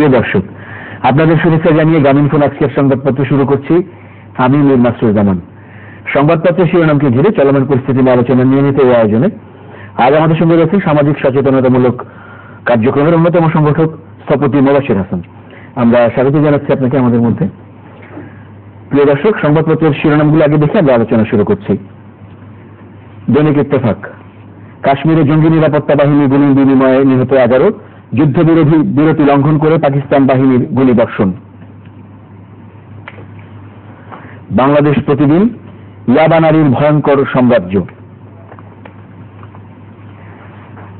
প্রিয় দর্শক, আপনাদের শুভেচ্ছা জানিয়ে গ্রামীণফোন আজকের সংবাদপত্র শুরু করছি। আমি মীর মাসরুজ্জামান। সংবাদপত্রের শিরোনামকে ঘিরে চলমান পরিস্থিতি নিয়ে আলোচনার নিয়মিত এই আয়োজনে আজ আমাদের সঙ্গে রয়েছে সামাজিক সচেতনতামূলক কার্যক্রমের অন্যতম সংগঠক স্থপতি মোবাশ্বের হাসান। আমরা স্বাগত জানাচ্ছি আপনাকে আমাদের মধ্যে। প্রিয় দর্শক, সংবাদপত্রের শিরোনামগুলো আগে দেখে আমরা আলোচনা শুরু করছি। দৈনিক ইত্তেফাক। কাশ্মীরে জঙ্গি নিরাপত্তা বাহিনী গুলি বিনিময়ে নিহত 11, যুদ্ধবিরোধী বিরতি লঙ্ঘন করে পাকিস্তান বাহিনীর গুলিবর্ষণ। বাংলাদেশ প্রতিদিন। ইয়াবা নারীর ভয়ঙ্কর সাম্রাজ্য।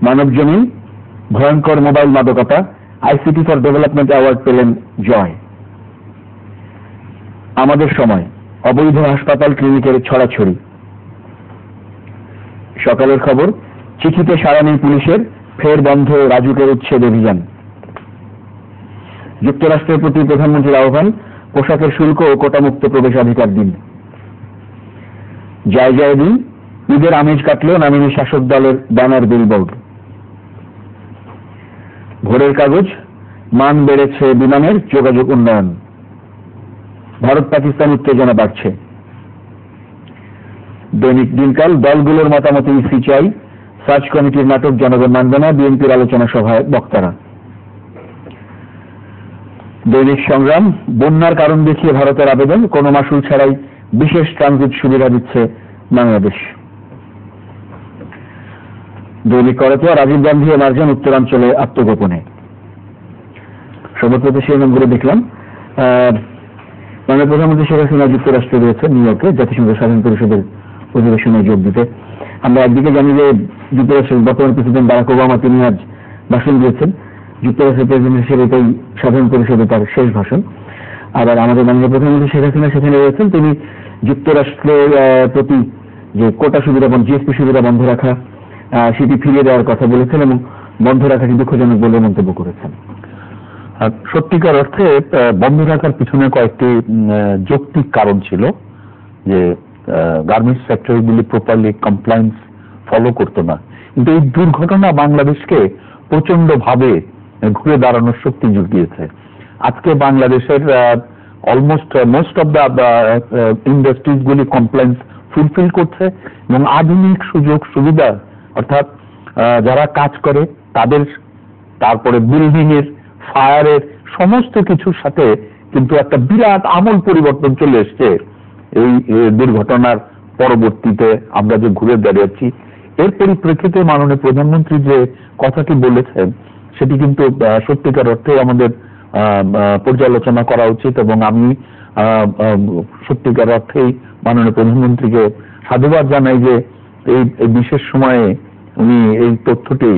মানবজমিন। ভয়ঙ্কর মোবাইল মাদকতা, আইসিটি ফর ডেভেলপমেন্ট অ্যাওয়ার্ড পেলেন জয়। আমাদের সময়। অবৈধ হাসপাতাল ক্লিনিকের ছড়াছড়ি। সকালের খবর। চিঠিতে সাড়া নেই পুলিশের, ফের বন্ধ রাজুকের উচ্ছেদ অভিযান। যুক্তরাষ্ট্রের প্রতি প্রধানমন্ত্রীর আহ্বান, পোশাকের শুল্ক ও কোটামুক্ত প্রবেশাধিকার দিন। জয় জয় দিন। ঈদের আমেজ কাটলেও নামেনি শাসক দলের ব্যানার বিলবোর্ড। ভোরের কাগজ। মান বেড়েছে বিমানের, যোগাযোগ উন্নয়ন। ভারত পাকিস্তান উত্তেজনা বাড়ছে। দৈনিক দিনকাল। দলগুলোর মতামত ইসি চাই, সার্চ কমিটির নাটক জনগণ মানবে না, বিএনপির আলোচনা সভায় বক্তারা। দৈনিক সংগ্রাম। বন্যার কারণ দেখিয়ে ভারতের আবেদন, কোনো মাসুল ছাড়াই বিশেষ ট্রানজিট সুবিধা দিচ্ছে বাংলাদেশ। দৈনিক করতোয়া। রাজীব গান্ধী ও মার্জান উত্তরাঞ্চলে আত্মগোপনে। সংবাদপত্রের শিরোনামগুলো দেখলাম। মাননীয় প্রধানমন্ত্রী শেখ হাসিনা যুক্তরাষ্ট্রে রয়েছে নিউ ইয়র্কে জাতিসংঘ সাধারণ পরিষদের অধিবেশনে যোগ দিতে। আমরা একদিকে জানি যে যুক্তরাষ্ট্রের বর্তমান প্রেসিডেন্ট বারাক ওবামা তিনি আজ ভাষণ দিয়েছেন। যুক্তরাষ্ট্রের প্রেসিডেন্ট হিসেবে এটাই সাধারণ পরিষদে তার শেষ ভাষণ। আবার আমাদের মাননীয় প্রধানমন্ত্রী শেখ হাসিনা সেখানে রয়েছেন। তিনি যুক্তরাষ্ট্রের প্রতি যে কোটা সুবিধা এবং জিএসপি সুবিধা বন্ধ রাখা সেটি ফিরিয়ে দেওয়ার কথা বলেছেন এবং বন্ধ রাখাটি দুঃখজনক বলে মন্তব্য করেছেন। সত্যিকার অর্থে বন্ধ রাখার পিছনে কয়েকটি যৌক্তিক কারণ ছিল, যে গার্মেন্টস ফ্যাক্টরিগুলি প্রপারলি কমপ্লায়েন্স ফলো করতো না। কিন্তু এই দুর্ঘটনা বাংলাদেশকে প্রচন্ড ভাবে ঘুরে দাঁড়ানোর শক্তি জুগিয়েছে। আজকে বাংলাদেশের almost most of the industries গুলি কমপ্লায়েন্স ফুলফিল করছে এবং আধুনিক সুযোগ সুবিধা অর্থাৎ যারা কাজ করে তাদের, তারপরে বিল্ডিং এর, ফায়ারের সমস্ত কিছুর সাথে কিন্তু একটা বিরাট আমূল পরিবর্তন চলে এসছে। এই দুর্ঘটনার পরবর্তীতে আমরা যে ঘুরে দাঁড়িয়েছি, এর পরিপ্রেক্ষিতে মাননীয় প্রধানমন্ত্রী যে কথাটি বলেছেন সেটি কিন্তু সত্যিকার অর্থে আমাদের পর্যালোচনা করা উচিত এবং আমি সত্যিকার অর্থেই মাননীয় প্রধানমন্ত্রীকে সাধুবাদ জানাই যে এই বিশেষ সময়ে উনি এই তথ্যটি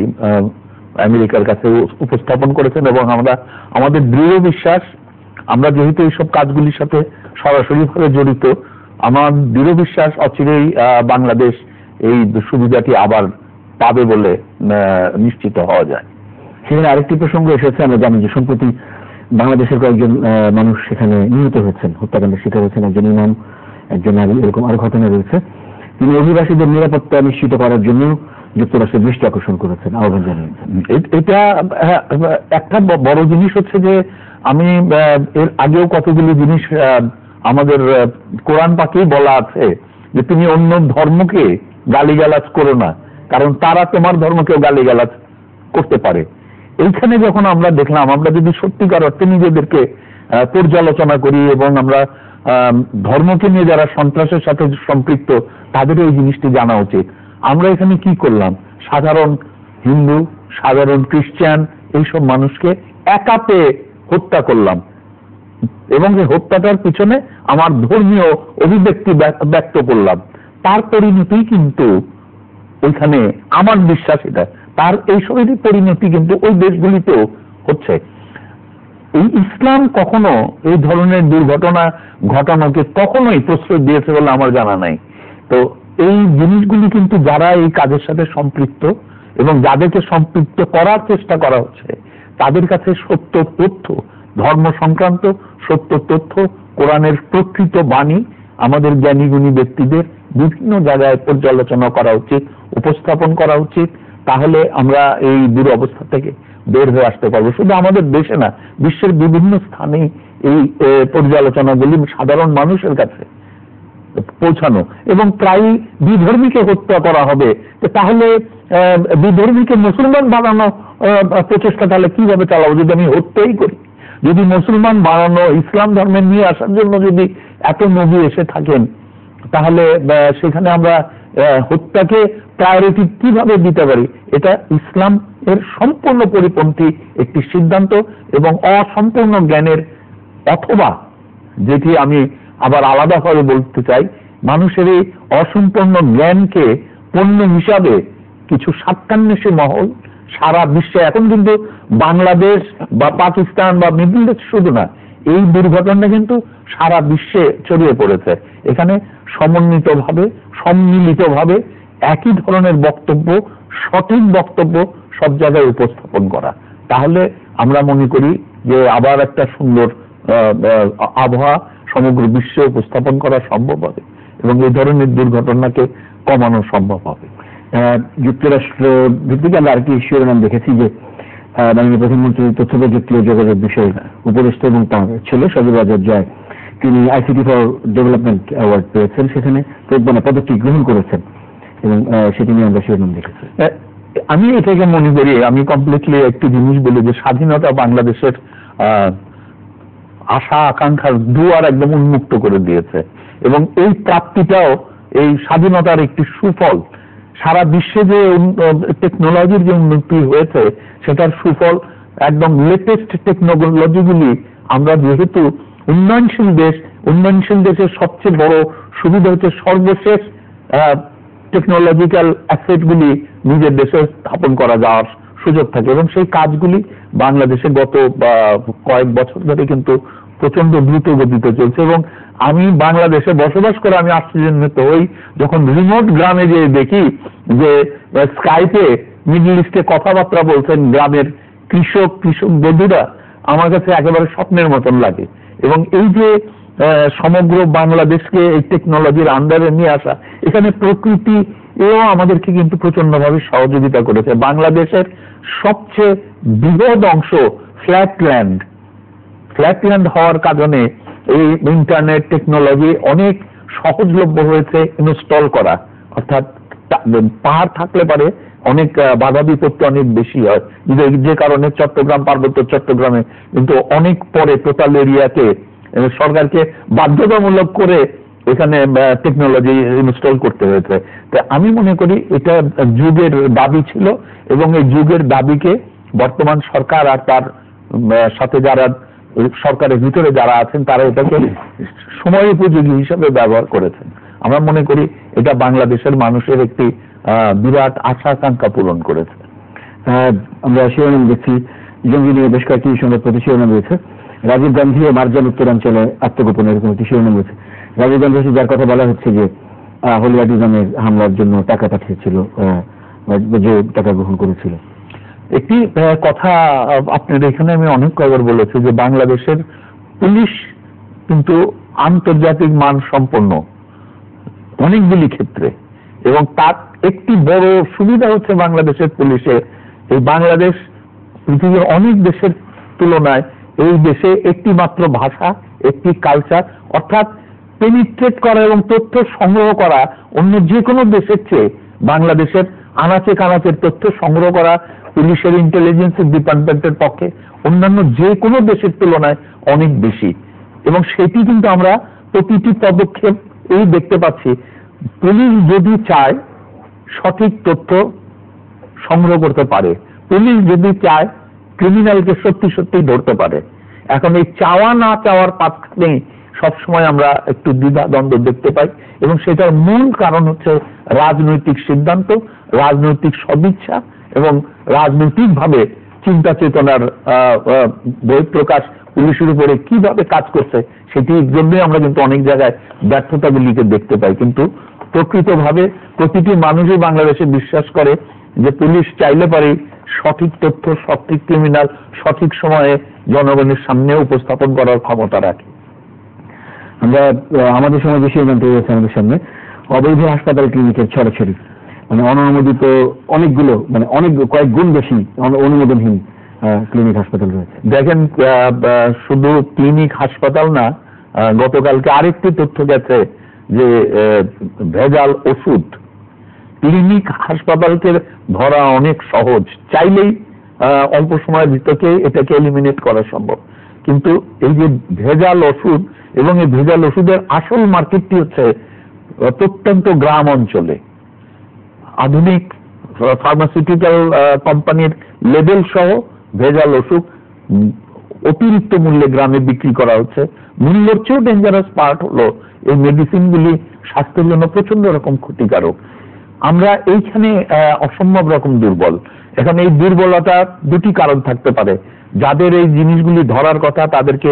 আমেরিকার কাছে উপস্থাপন করেছেন এবং আমরা আমাদের দৃঢ় বিশ্বাস, আমরা যেহেতু এইসব কাজগুলির সাথে সরাসরি ভাবে জড়িত, আমার দৃঢ় বিশ্বাস অচিরেই বাংলাদেশ এই সুবিধাটি আবার পাবে বলে নিশ্চিত হওয়া যায়। সেখানে আরেকটি প্রসঙ্গ এসেছে। আমরা জানি যে সম্প্রতি বাংলাদেশের কয়েকজন মানুষ সেখানে নিহত হয়েছেন, হত্যাকাণ্ডের শিকার হয়েছেন, একজন ইমাম, একজন নারী, এরকম আরো ঘটনা রয়েছে। তিনি অভিবাসীদের নিরাপত্তা নিশ্চিত করার জন্য যুক্তরাষ্ট্রের দৃষ্টি আকর্ষণ করেছেন, আহ্বান জানিয়েছেন। এটা একটা বড় জিনিস হচ্ছে যে আমি এর আগেও কতগুলি জিনিস আমাদের কোরআন পাকেই বলা আছে যে তুমি অন্য ধর্মকে গালিগালাজ করো না, কারণ তারা তোমার ধর্মকেও গালিগালাজ করতে পারে। এইখানে যখন আমরা দেখলাম, আমরা যদি সত্যিকার অর্থে নিজেদেরকে পর্যালোচনা করি এবং আমরা ধর্মকে নিয়ে যারা সন্ত্রাসের সাথে সম্পৃক্ত তাদের এই জিনিসটি জানা উচিত। আমরা এখানে কি করলাম? সাধারণ হিন্দু, সাধারণ খ্রিস্টান এইসব মানুষকে একা পেয়ে হত্যা করলাম এবং এই হত্যাটার পিছনে আমার ধর্মীয় অভিব্যক্তি ব্যক্ত করলাম। তার পরিণতি কিন্তু ওইখানে, আমার বিশ্বাস এটা, তার এইসবেরই পরিণতি কিন্তু ওই দেশগুলিতেও হচ্ছে। এই ইসলাম কখনো এই ধরনের দুর্ঘটনা ঘটানোকে কখনোই প্রশ্রয় দিয়েছে বলে আমার জানা নাই। তো এই জিনিসগুলি কিন্তু যারা এই কাজের সাথে সম্পৃক্ত এবং যাদেরকে সম্পৃক্ত করার চেষ্টা করা হচ্ছে তাদের কাছে সত্য তথ্য, ধর্ম সংক্রান্ত সত্য তথ্য, কোরআনের প্রকৃত বাণী আমাদের জ্ঞানীগুণী ব্যক্তিদের বিভিন্ন জায়গায় পর্যালোচনা করা উচিত, উপস্থাপন করা উচিত। তাহলে আমরা এই দুরবস্থা থেকে বের হয়ে আসতে পারবো। শুধু আমাদের দেশে না, বিশ্বের বিভিন্ন স্থানে এই পর্যালোচনাগুলি সাধারণ মানুষের কাছে পৌঁছানো। এবং প্রায় বিধর্মীকে হত্যা করা হবে, তাহলে বিধর্মীকে মুসলমান বানানো প্রচেষ্টা তাহলে কিভাবে চালাবো যদি আমি হত্যাই করি? যদি মুসলমান বানানো, ইসলাম ধর্মে নিয়ে আসার জন্য যদি এত নবী এসে থাকেন, তাহলে সেখানে আমরা হত্যাকে প্রায়োরিটি কিভাবে দিতে পারি? এটা ইসলাম এর সম্পূর্ণ পরিপন্থী একটি সিদ্ধান্ত এবং অসম্পূর্ণ জ্ঞানের, অথবা যেটি আমি আবার আলাদাভাবে বলতে চাই, মানুষের এই অসম্পূর্ণ জ্ঞানকে পণ্য হিসাবে কিছু স্বার্থান্বেষী মহল সারা বিশ্বে, এখন কিন্তু বাংলাদেশ বা পাকিস্তান বা মিডল ইস্ট শুধু না, এই দুর্ঘটনা কিন্তু সারা বিশ্বে ছড়িয়ে পড়েছে। এখানে সমন্বিতভাবে, সম্মিলিতভাবে একই ধরনের বক্তব্য, সঠিক বক্তব্য সব জায়গায় উপস্থাপন করা, তাহলে আমরা মনে করি যে আবার একটা সুন্দর আবহাওয়া সমগ্র বিশ্বে উপস্থাপন করা সম্ভব হবে এবং এই ধরনের দুর্ঘটনাকে কমানো সম্ভব হবে। যুক্তরাষ্ট্র ভিত্তিক আমরা আরেকটি শিরোনাম দেখেছি যে মাননীয় প্রধানমন্ত্রী তথ্য প্রযুক্তি ও যোগাযোগ বিষয়ে উপদেষ্টা এবং তাঁর ছেলে সজীব রাজার জয়, তিনি আইসিটি ফর ডেভেলপমেন্ট অ্যাওয়ার্ড পেয়েছেন, সেখানে পদকটি গ্রহণ করেছেন এবং সেটি নিয়ে আমরা শিরোনাম দেখেছি। আমি এটাকে মনে করি, আমি কমপ্লিটলি একটি জিনিস বলি যে স্বাধীনতা বাংলাদেশের আশা আকাঙ্ক্ষার দুয়ার একদম উন্মুক্ত করে দিয়েছে এবং এই প্রাপ্তিটাও এই স্বাধীনতার একটি সুফল। সারা বিশ্বে যে টেকনোলজির যে উন্নতি হয়েছে সেটার সুফল একদম লেটেস্ট টেকনোলজিগুলি আমরা যেহেতু উন্নয়নশীল দেশ, উন্নয়নশীল দেশের সবচেয়ে বড় সুবিধা হচ্ছে সর্বশেষ টেকনোলজিক্যাল অ্যাসেটগুলি নিজের দেশে স্থাপন করা যাওয়ার সুযোগ থাকে এবং সেই কাজগুলি বাংলাদেশে গত কয়েক বছর ধরে কিন্তু প্রচন্ড দ্রুত গতিতে চলছে। এবং আমি বাংলাদেশে বসবাস করে আমি আশ্চর্যান্বিত হই যখন রিমোট গ্রামে যেয়ে দেখি যে স্কাইপে মিডল ইস্টে কথাবার্তা বলছেন গ্রামের কৃষক বন্ধুরা, আমার কাছে একেবারে স্বপ্নের মতন লাগে। এবং এই যে সমগ্র বাংলাদেশকে এই টেকনোলজির আন্ডারে নিয়ে আসা, এখানে প্রকৃতি এও আমাদেরকে কিন্তু প্রচন্ডভাবে সহযোগিতা করেছে। বাংলাদেশের সবচেয়ে বৃহৎ অংশ ফ্ল্যাটল্যান্ড হওয়ার কারণে এই ইন্টারনেট টেকনোলজি অনেক সহজলভ্য হয়েছে ইনস্টল করা, অর্থাৎ পাহাড় থাকলে পারে অনেক বাধা বিপত্তি অনেক বেশি হয়, যে কারণে চট্টগ্রাম, পার্বত্য চট্টগ্রামে কিন্তু অনেক পরে টোটাল এরিয়াতে সরকারকে বাধ্যতামূলক করে এখানে টেকনোলজি ইনস্টল করতে হয়েছে। তো আমি মনে করি এটা যুগের দাবি ছিল এবং এই যুগের দাবিকে বর্তমান সরকার আর তার সাথে যারা সরকারের ভিতরে যারা আছেন তারা এটাকে সময় উপযোগী হিসাবে ব্যবহার করেছেন। আমরা মনে করি এটা বাংলাদেশের মানুষের একটি বিরাট আশা আকাঙ্ক্ষা পূরণ করেছে। আমরা শিরোনাম দেখছি, জঙ্গি নিয়ে বেশ কয়েকটি সংবাদপত্র শিরোনাম রয়েছে। রাজীব গান্ধী ও মার্জান উত্তরাঞ্চলে আত্মগোপন, এরকম একটি শিরোনাম রয়েছে। রাজীব গান্ধী যার কথা বলা হচ্ছে যে হলিয়াডিজমের হামলার জন্য টাকা পাঠিয়েছিল, যে টাকা গ্রহণ করেছিল। একটি কথা আপনার এখানে আমি অনেক কয়েকবার বলেছি যে বাংলাদেশের পুলিশ কিন্তু আন্তর্জাতিক মান সম্পন্ন অনেকগুলি ক্ষেত্রে, এবং তার একটি বড় সুবিধা হচ্ছে বাংলাদেশের পুলিশের এই বাংলাদেশ পৃথিবীর অনেক দেশের তুলনায় এই দেশে একটি মাত্র ভাষা, একটি কালচার, অর্থাৎ পেনিট্রেট করা এবং তথ্য সংগ্রহ করা অন্য যে কোনো দেশের চেয়ে বাংলাদেশের আনাচে কানাচের তথ্য সংগ্রহ করা পুলিশের ইন্টেলিজেন্স ডিপার্টমেন্টের পক্ষে অন্যান্য যে কোনো দেশের তুলনায় অনেক বেশি। এবং সেটি কিন্তু আমরা প্রতিটি পদক্ষেপ এই দেখতে পাচ্ছি, পুলিশ যদি চায় সঠিক তথ্য সংগ্রহ করতে পারে, পুলিশ যদি চায় ক্রিমিনালকে সত্যি সত্যি ধরতে পারে। এখন এই চাওয়া না চাওয়ার পাশখানে সবসময় আমরা একটু দ্বিধা দ্বন্দ্ব দেখতে পাই এবং সেটার মূল কারণ হচ্ছে রাজনৈতিক সিদ্ধান্ত, রাজনৈতিক সদিচ্ছা এবং রাজনৈতিকভাবে চিন্তা চেতনার বহিঃপ্রকাশ পুলিশের উপরে কিভাবে কাজ করছে সেটির জন্যই আমরা কিন্তু অনেক জায়গায় ব্যর্থতাগুলিকে দেখতে পাই। কিন্তু প্রকৃতভাবে প্রতিটি মানুষই বাংলাদেশে বিশ্বাস করে যে পুলিশ চাইলে পারে সঠিক তথ্য, সঠিক ক্রিমিনাল সঠিক সময়ে জনগণের সামনে উপস্থাপন করার ক্ষমতা রাখে। আমরা আমাদের সময় বেশি জানতে পেরেছি আমাদের সামনে অবৈধ হাসপাতাল ক্লিনিকের ছড়াছড়ি, অনুমোদিত অনেকগুলো, অনেক কয়েক গুণ বেশি অনুমোদনহীন ক্লিনিক হাসপাতাল রয়েছে। দেখেন, শুধু ক্লিনিক হাসপাতাল না, গতকালকে আরেকটি তথ্য গেছে যে ভেজাল ওষুধ। ক্লিনিক হাসপাতালকে ধরা অনেক সহজ, চাইলেই অল্প সময়ের ভিতরে এটাকে এলিমিনেট করা সম্ভব, কিন্তু এই যে ভেজাল ওষুধ এবং এই ভেজাল ওষুধের আসল মার্কেটটি হচ্ছে প্রত্যন্ত গ্রাম অঞ্চলে। আধুনিক ফার্মাসিউটিক্যাল কোম্পানির লেবেল সহ ভেজাল ওষুধ অতিরিক্ত মূল্যে গ্রামে বিক্রি করা হচ্ছে। মূল্যের চেয়েও ডেঞ্জারাস পার্ট হলো এই মেডিসিনগুলি স্বাস্থ্যের জন্য প্রচন্ড রকম ক্ষতিকারক। আমরা এইখানে অসম্ভব রকম দুর্বল। এখানে এই দুর্বলতা দুটি কারণ থাকতে পারে। যাদের এই জিনিসগুলি ধরার কথা তাদেরকে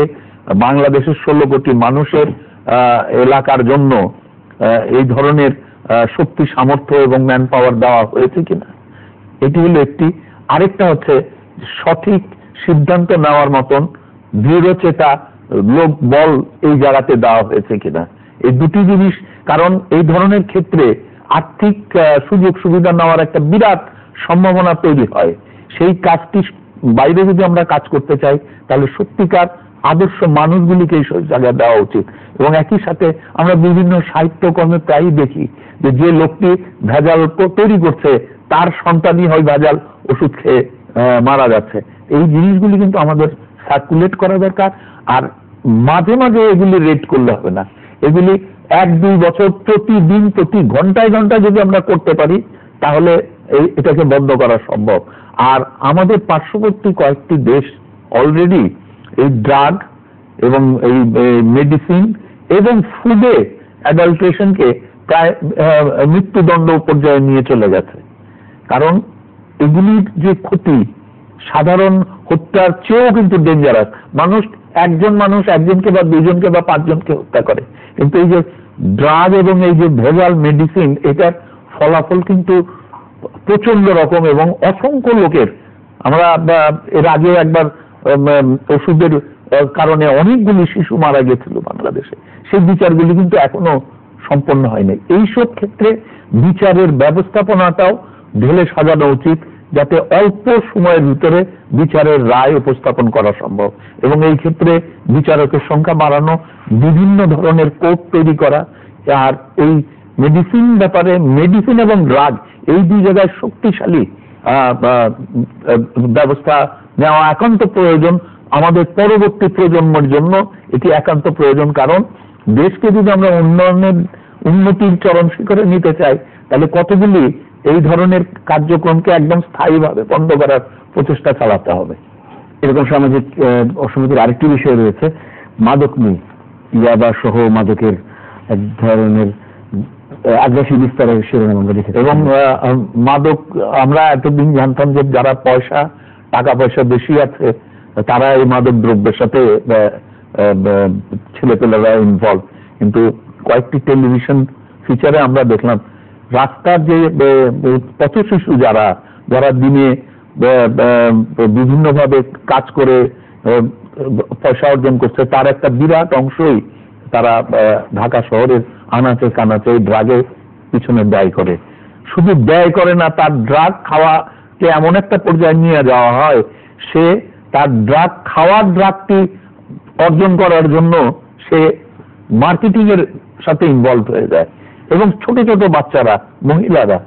বাংলাদেশের 16 কোটি মানুষের এলাকার জন্য এই ধরনের শক্তি, সামর্থ্য এবং ম্যান পাওয়ার দেওয়া হয়েছে কিনা, এটি হলো একটি। আরেকটা হচ্ছে সঠিক সিদ্ধান্ত নেওয়ার মতন দৃঢ়চেতা লোক বল এই জায়গাতে দেওয়া হয়েছে কিনা, এই দুটি জিনিস। কারণ এই ধরনের ক্ষেত্রে আর্থিক সুযোগ সুবিধা নেওয়ার একটা বিরাট সম্ভাবনা তৈরি হয়। সেই কাজটি বাইরে যদি আমরা কাজ করতে চাই তাহলে সত্যিকার আদর্শ মানুষগুলিকে এই জায়গায় দেওয়া উচিত। এবং একই সাথে আমরা বিভিন্ন সাহিত্যকর্মে প্রায়ই দেখি যে লোকটি ভেজাল তৈরি করছে তার সন্তানই হয় ভেজাল ওষুধ খেয়ে মারা যাচ্ছে। এই জিনিসগুলি কিন্তু আমাদের সার্কুলেট করা দরকার। আর মাঝে মাঝে এগুলি রেড করলে হবে না, এগুলি 1-2 বছর প্রতিদিন প্রতি ঘন্টায় ঘন্টায় যদি আমরা করতে পারি তাহলে এটাকে বন্ধ করা সম্ভব। আর আমাদের পার্শ্ববর্তী কয়েকটি দেশ অলরেডি এই ড্রাগ এবং এই মেডিসিন এবং ফুডে অ্যাডাল্ট্রেশনকে প্রায় মৃত্যুদণ্ড পর্যায়ে নিয়ে চলে গেছে। কারণ এগুলির যে ক্ষতি সাধারণ হত্যার চেয়েও কিন্তু ডেঞ্জারাস। একজন মানুষ একজনকে বা দুজনকে বা 5 জনকে হত্যা করে, কিন্তু এই যে ড্রাগ এবং এই যে ভেজাল মেডিসিন, এটার ফলাফল কিন্তু প্রচন্ড রকম। এবং অসংখ্য লোকের, আমরা এর আগে একবার ওষুধের কারণে অনেকগুলি শিশু মারা গেছিল বাংলাদেশে, সেই বিচারগুলি কিন্তু এখনো সম্পন্ন হয়নি। এইসব ক্ষেত্রে বিচারের ব্যবস্থাপনাটাও ঢেলে সাজানো উচিত, যাতে অল্প সময়ের ভিতরে বিচারের রায় উপস্থাপন করা সম্ভব। এবং এই ক্ষেত্রে বিচারকের সংখ্যা বাড়ানো, বিভিন্ন ধরনের কোর্ট তৈরি করা, আর এই মেডিসিন ব্যাপারে মেডিসিন এবং ড্রাগ এই দুই জায়গায় শক্তিশালী ব্যবস্থা নেওয়া একান্ত প্রয়োজন। আমাদের পরবর্তী প্রজন্মের জন্য এটি একান্ত প্রয়োজন। কারণ দেশকে যদি আমরা উন্নতির চরম শিখরে নিতে চাই তাহলে কতগুলি এই ধরনের কার্যক্রমকে একদম স্থায়ীভাবে বন্ধ করার প্রচেষ্টা চালাতে হবে। এরকম সামাজিক অসঙ্গতির আরেকটি বিষয় রয়েছে, মাদক নিয়ে। ইয়াবা সহ মাদকের এক ধরনের আগ্রাসী বিস্তারের শিরোনাম আমরা দেখেছি। এবং মাদক, আমরা এতদিন জানতাম যে যারা টাকা পয়সা বেশি আছে তারা এই মাদক দ্রব্যের সাথে ছেলেপেলেরা ইনভলভ। কিন্তু কয়েকটি টেলিভিশন ফিচারে আমরা দেখলাম রাস্তার যে পথ শিশু যারা দিনে বিভিন্নভাবে কাজ করে পয়সা অর্জন করছে, তার একটা বিরাট অংশই তারা ঢাকা শহরের আনাচে কানাচে ড্রাগের পিছনে ব্যয় করে। শুধু ব্যয় করে না, তার ড্রাগ খাওয়াকে এমন একটা পর্যায়ে নিয়ে যাওয়া হয়, সে তার ড্রাগটি অর্জন করার জন্য সে মার্কেটিং এর সাথে ইনভলভ হয়ে যায়। এবং ছোট ছোট বাচ্চারা, মহিলারা,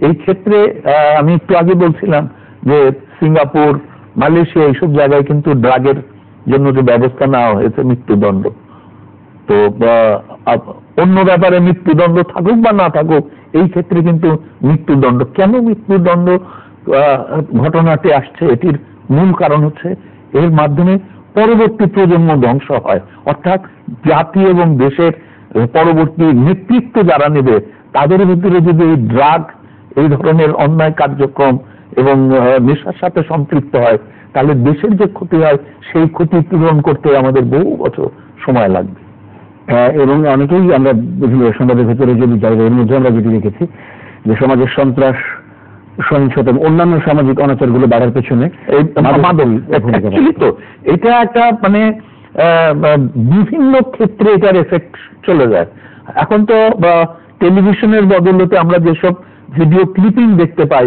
এই ক্ষেত্রে আমি একটু আগে বলছিলাম যে সিঙ্গাপুর, মালয়েশিয়া এইসব জায়গায় কিন্তু ড্রাগের জন্য যে ব্যবস্থা নেওয়া হয়েছে মৃত্যুদণ্ড। তো অন্য ব্যাপারে মৃত্যুদণ্ড থাকুক বা না থাকুক, এই ক্ষেত্রে কিন্তু মৃত্যুদণ্ড। কেন মৃত্যুদণ্ড ঘটনাটি আসছে, এটির মূল কারণ হচ্ছে এর মাধ্যমে পরবর্তী প্রজন্ম ধ্বংস হয়। অর্থাৎ জাতি এবং দেশের পরবর্তী নেতৃত্ব যারা নেবে তাদের ভিতরে যদি এই ড্রাগ, এই ধরনের অন্যায় কার্যক্রম এবং নেশার সাথে সম্পৃক্ত হয় তাহলে দেশের যে ক্ষতি হয় সেই ক্ষতি পূরণ করতে আমাদের বহু বছর সময় লাগবে। এবং অনেকেই আমরা বিভিন্ন সংবাদের ভেতরে যদি যাই, এর মধ্যে আমরা যেটি দেখেছি যে সমাজের সন্ত্রাস, সহিংসতা, অন্যান্য সামাজিক অনাচারগুলো বাড়ার পেছনে এই তো এটা একটা মানে বিভিন্ন ক্ষেত্রে এটার এফেক্ট চলে যায়। এখন তো টেলিভিশনের বদলতে আমরা যেসব ভিডিও ক্লিপিং দেখতে পাই,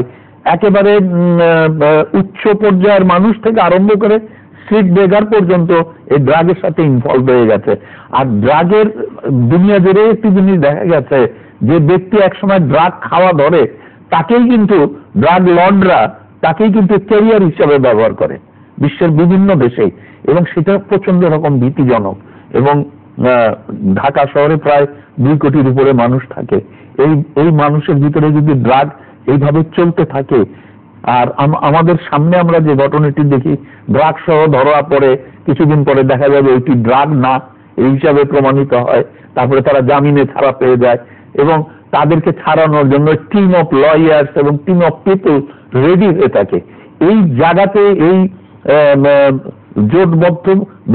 একেবারে উচ্চ পর্যায়ের মানুষ থেকে আরম্ভ করে স্ট্রিট বেগার পর্যন্ত এই ড্রাগের সাথে ইনভলভ হয়ে গেছে। আর ড্রাগের দুনিয়া জুড়ে একটি জিনিস দেখা গেছে, যে ব্যক্তি একসময় ড্রাগ খাওয়া ধরে তাকেই কিন্তু ড্রাগ লর্ডরা তাকেই কিন্তু ক্যারিয়ার হিসাবে ব্যবহার করে বিশ্বের বিভিন্ন দেশেই, এবং সেটা প্রচন্ড রকম ভীতিজনক। এবং ঢাকা শহরে প্রায় 2 কোটির উপরে মানুষ থাকে। এই মানুষের ভিতরে যদি ড্রাগ এইভাবে চলতে থাকে, আর আমাদের সামনে আমরা যে ঘটনাটি দেখি, ড্রাগ সহ ধরা পড়ে কিছুদিন পরে দেখা যাবে ওইটি ড্রাগ না এই হিসাবে প্রমাণিত হয়, তারপরে তারা জামিনে ছাড়া পেয়ে যায়, এবং তাদেরকে ছাড়ানোর জন্য টিম অফ লয়ার্স এবং টিম অফ পিপল রেডি হয়ে থাকে। এই জায়গাতে এই জোটবদ্ধ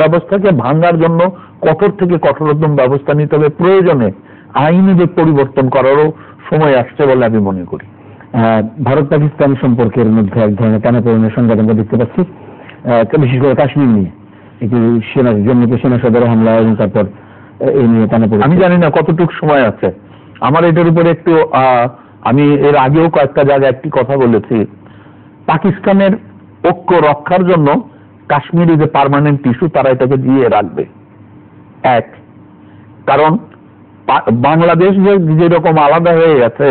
ব্যবস্থাকে ভাঙার জন্য কঠোর থেকে কঠোরতম ব্যবস্থা নিতে হবে। প্রয়োজনে আইনি পরিবর্তন করারও সময় আসছে বলে আমি মনে করি। ভারত পাকিস্তান সম্পর্কের মধ্যে এক ধরনের টানাপোড়েনের সংবাদ আমরা দেখতে পাচ্ছি, বিশেষ করে কাশ্মীর নিয়ে একটি জম্মুতে সেনা সদরে হামলা এবং তারপর এই নিয়ে টানাপোড়েন। আমি জানি না কতটুকু সময় আছে। আমার এটার উপরে একটু আমি এর আগেও কয়েকটা জায়গায় একটি কথা বলেছি, পাকিস্তানের ঐক্য রক্ষার জন্য Kashmir is a permanent issue, তারা এটাকে দিয়ে রাখবে। এক, কারণ বাংলাদেশ যেরকম আলাদা হয়ে গেছে,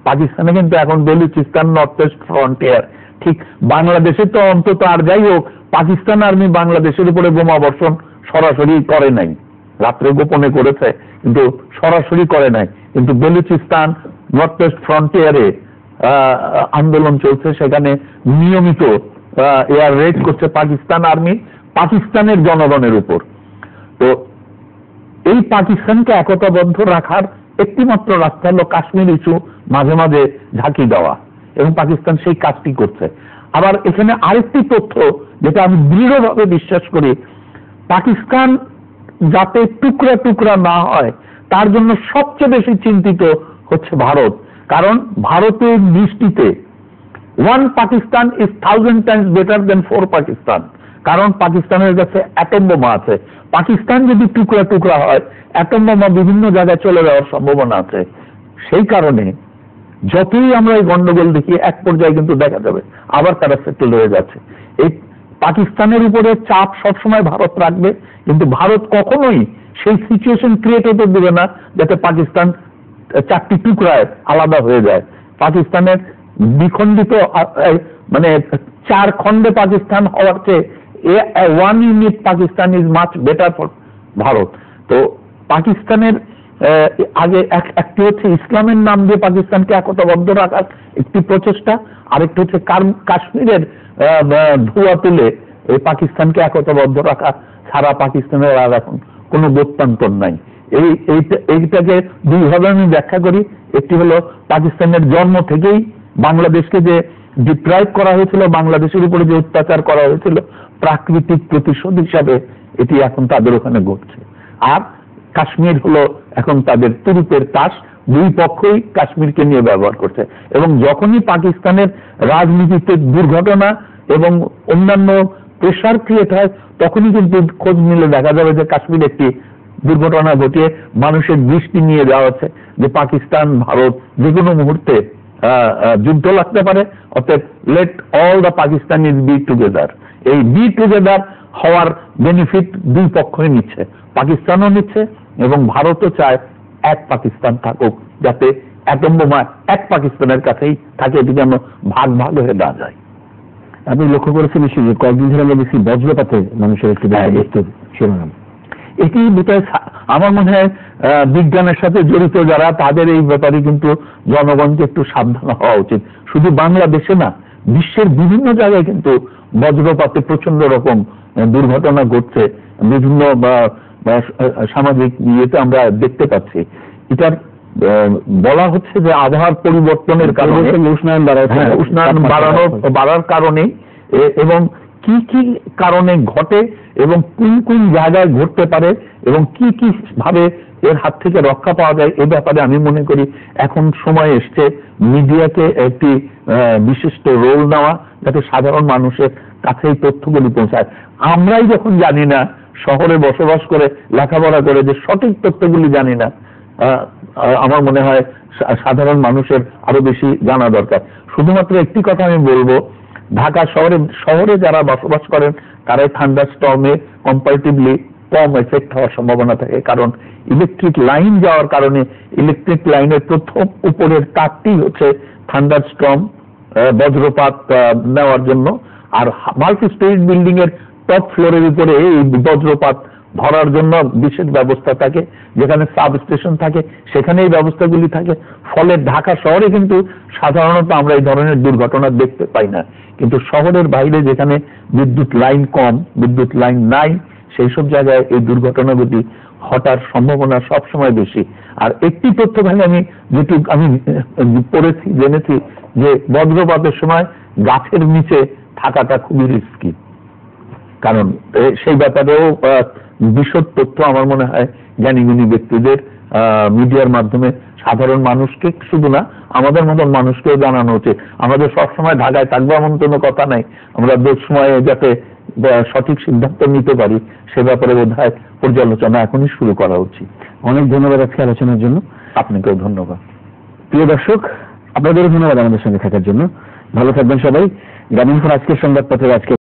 পাকিস্তানে কিন্তু এখন বেলুচিস্তান নর্থ ওয়েস্ট ফ্রন্টিয়ার, ঠিক বাংলাদেশে তো অন্তত আর যাই হোক পাকিস্তান আর্মি বাংলাদেশের উপরে বোমা বর্ষণ সরাসরি করে নাই, রাত্রে গোপনে করেছে কিন্তু সরাসরি করে নাই। কিন্তু বেলুচিস্তান নর্থ ওয়েস্ট ফ্রন্টিয়ারে আন্দোলন চলছে, সেখানে নিয়মিত এয়ার রেড করছে পাকিস্তান আর্মি পাকিস্তানের জনগণের উপর। তো এই পাকিস্তানকে একতাবদ্ধ রাখার একটিমাত্র রাস্তা হলো কাশ্মীর ইস্যু মাঝে মাঝে ঝাঁকি দেওয়া, এবং পাকিস্তান সেই কাজটি করছে। আবার এখানে আরেকটি তথ্য যেটা আমি দৃঢ়ভাবে বিশ্বাস করি, পাকিস্তান যাতে টুকরা টুকরা না হয় তার জন্য সবচেয়ে বেশি চিন্তিত হচ্ছে ভারত। কারণ ভারতের দৃষ্টিতে 1 পাকিস্তান ইজ 1000 টাইমস বেটার দেন 4 পাকিস্তান। কারণ পাকিস্তানের কাছে অ্যাটম বোমা আছে। পাকিস্তান যদি টুকরা টুকরা হয়, অ্যাটম বোমা বিভিন্ন জায়গায় চলে যাওয়ার সম্ভাবনা আছে। সেই কারণে যতই আমরা এই গন্ডগোল দেখি, এক পর্যায়ে কিন্তু দেখা যাবে আবার তারা সেটেল হয়ে যাচ্ছে। এই পাকিস্তানের উপরে চাপ সবসময় ভারত রাখবে, কিন্তু ভারত কখনোই সেই সিচুয়েশন ক্রিয়েট হতে দেবে না যাতে পাকিস্তান 4টি টুকরায় আলাদা হয়ে যায়। পাকিস্তানের দ্বিখণ্ডিত মানে 4 খণ্ডে পাকিস্তান হওয়ার চেয়ে 1 unit Pakistan is much better for Bharat. তো পাকিস্তানের আগে একটি হচ্ছে ইসলামের নাম দিয়ে পাকিস্তানকে একতাবদ্ধ রাখার একটি প্রচেষ্টা, আরেকটি হচ্ছে কাশ্মীরের ধোঁয়া তুলে এই পাকিস্তানকে একতাবদ্ধ রাখা সারা পাকিস্তানের আর এখন কোনো গত্যন্তর নাই। এইটাকে দুইভাবে আমি ব্যাখ্যা করি। একটি হলো পাকিস্তানের জন্ম থেকেই বাংলাদেশকে যে ডিপ্রাইভ করা হয়েছিল, বাংলাদেশের উপরে যে অত্যাচার করা হয়েছিল, প্রাকৃতিক প্রতিশোধ হিসাবে এটি এখন তাদের ওখানে ঘটছে। আর কাশ্মীর হলো এখন তাদের তুরুপের তাস, দুই পক্ষই কাশ্মীরকে নিয়ে ব্যবহার করছে। এবং যখনই পাকিস্তানের রাজনীতিতে দুর্ঘটনা এবং অন্যান্য প্রেশার ক্রিয়েট হয়, তখনই কিন্তু খোঁজ নিলে দেখা যাবে যে কাশ্মীর একটি দুর্ঘটনা ঘটিয়ে মানুষের দৃষ্টি নিয়ে যাওয়া হচ্ছে যে পাকিস্তান ভারত যে কোনো মুহূর্তে যুদ্ধ লাগতে পারে, অর্থাৎ let all the Pakistanis be together. এই বি টুগেদার হওয়ার বেনিফিট দুই পক্ষই নিচ্ছে, পাকিস্তানও নিচ্ছে এবং ভারতও চায় এক পাকিস্তান থাকুক, যাতে অ্যাটম বোমা এক পাকিস্তানের কাছেই থাকে, এটি যেন ভাগ ভাগ হয়ে না যায়। আপনি লক্ষ্য করেছেন নিশ্চয়ই যে কয়েকদিন ধরে আমরা দেখছি বজ্রপাতে মানুষের একটি শিরোনাম। এটি বোধহয় আমার মনে হয় বিজ্ঞানের সাথে জড়িত যারা, তাদের এই ব্যাপারে কিন্তু জনগণকে একটু সাবধান হওয়া উচিত। শুধু বাংলাদেশে না, বিশ্বের বিভিন্ন জায়গায় কিন্তু বজ্রপাতে প্রচন্ড রকম দুর্ঘটনা ঘটছে, বিভিন্ন সামাজিক ইয়েতে আমরা দেখতে পাচ্ছি। এটার বলা হচ্ছে যে আবহাওয়ার পরিবর্তনের কারণে, উষ্ণায়ন বাড়ার কারণে, এবং কি কি কারণে ঘটে এবং কোন কোন জায়গায় ঘটতে পারে এবং কি কি ভাবে এর হাত থেকে রক্ষা পাওয়া যায়, এ ব্যাপারে আমি মনে করি এখন সময় এসছে মিডিয়াকে একটি বিশিষ্ট রোল নেওয়া, যাতে সাধারণ মানুষের কাছে এই তথ্যগুলি পৌঁছায়। আমরাই যখন জানি না, শহরে বসবাস করে লেখাপড়া করে যে সঠিক তথ্যগুলি জানি না, আমার মনে হয় সাধারণ মানুষের আরো বেশি জানা দরকার। শুধুমাত্র একটি কথা আমি বলবো, ঢাকা শহরে যারা বসবাস করেন তারাই থান্ডার স্টর্মে কম্পারেটিভলি কম এফেক্ট হওয়ার সম্ভাবনা থাকে, কারণ ইলেকট্রিক লাইন যাওয়ার কারণে ইলেকট্রিক লাইনের প্রথম উপরের তারটি হচ্ছে থান্ডার স্টর্ম বজ্রপাত নেওয়ার জন্য, আর মাল্টি স্টোরিড বিল্ডিং এর টপ ফ্লোরের উপরে এই বজ্রপাত ধরার জন্য বিশেষ ব্যবস্থা থাকে, যেখানে সাব স্টেশন থাকে সেখানে এই ব্যবস্থাগুলি থাকে। ফলে ঢাকা শহরে কিন্তু সাধারণত আমরা এই ধরনের দুর্ঘটনা দেখতে পাই না, কিন্তু শহরের বাইরে যেখানে বিদ্যুৎ লাইন কম, বিদ্যুৎ লাইন নাই, সেই সব জায়গায় এই দুর্ঘটনাগুলি ঘটার সম্ভাবনা সবসময় বেশি। আর একটি তথ্য খালি যেটুকু আমি পড়েছি জেনেছি, যে বজ্রপাতের সময় গাছের নিচে থাকাটা খুবই রিস্কি, কারণ সেই ব্যাপারেও বিশদ তথ্য আমার মনে হয় জ্ঞানীগুণী ব্যক্তিদের মিডিয়ার মাধ্যমে সাধারণ মানুষকে, শুধু না আমাদের মতন মানুষকেও জানানো উচিত। আমাদের সবসময় ঢাকায় থাকবো এমন কোনো কথা নাই, আমরা বেশ সময়ে যাতে সঠিক সিদ্ধান্ত নিতে পারি সে ব্যাপারে বোধহয় পর্যালোচনা এখনই শুরু করা উচিত। অনেক ধন্যবাদ আজকে আলোচনার জন্য। আপনাকেও ধন্যবাদ। প্রিয় দর্শক, আপনাদেরও ধন্যবাদ আমাদের সঙ্গে থাকার জন্য। ভালো থাকবেন সবাই। গ্রামীণফোন আজকের সংবাদপত্রের আজকে